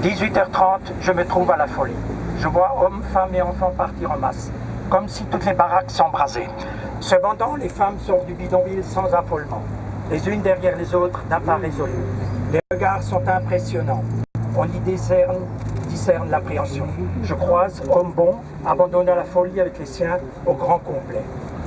18h30, je me trouve à la folie. Je vois hommes, femmes et enfants partir en masse, comme si toutes les baraques s'embrasaient. Cependant, les femmes sortent du bidonville sans affolement, les unes derrière les autres d'un pas résolu. Les regards sont impressionnants. On y discerne l'appréhension. Je croise homme bon, abandonné à la folie avec les siens au grand complet.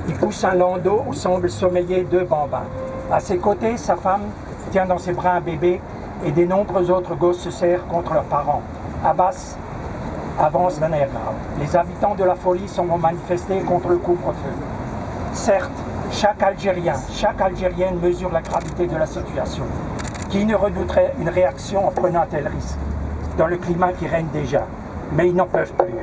Il pousse un landau où semblent sommeiller deux bambins. À ses côtés, sa femme tient dans ses bras un bébé et des nombreux autres gosses se serrent contre leurs parents. Abbas avance d'un air grave. Les habitants de la folie sont manifestés contre le couvre-feu. Certes, chaque Algérien, chaque Algérienne mesure la gravité de la situation. Qui ne redouterait une réaction en prenant un tel risque dans le climat qui règne déjà? Mais ils n'en peuvent plus.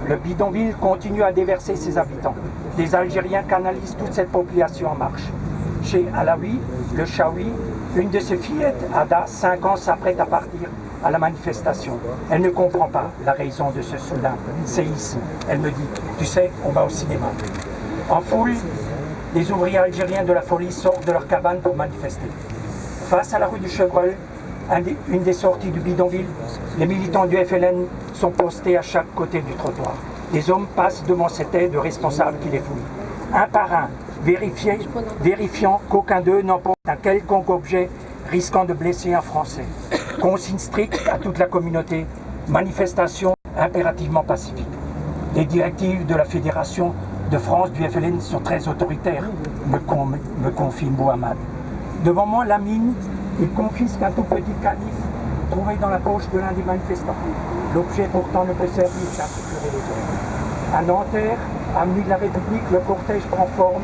Le bidonville continue à déverser ses habitants. Des Algériens canalisent toute cette population en marche. Chez Alaoui, le Chaoui, une de ses fillettes, Ada, 5 ans, s'apprête à partir à la manifestation. Elle ne comprend pas la raison de ce soudain séisme. Elle me dit, tu sais, on va au cinéma. En foule, les ouvriers algériens de la folie sortent de leur cabane pour manifester. Face à la rue du Chevreuil, une des sorties du bidonville, les militants du FLN sont postés à chaque côté du trottoir. Les hommes passent devant cette aide de responsables qui les fouillent. Un par un, vérifiant qu'aucun d'eux n'emporte un quelconque objet risquant de blesser un Français. Consigne stricte à toute la communauté, manifestation impérativement pacifique. Les directives de la Fédération de France du FLN sont très autoritaires, me confie Mohamed. Devant moi, Lamine, il confisque un tout petit canif trouvé dans la poche de l'un des manifestants. L'objet pourtant ne peut servir qu'à sécuriser les autres. À Nanterre, avenue de la République, le cortège prend forme.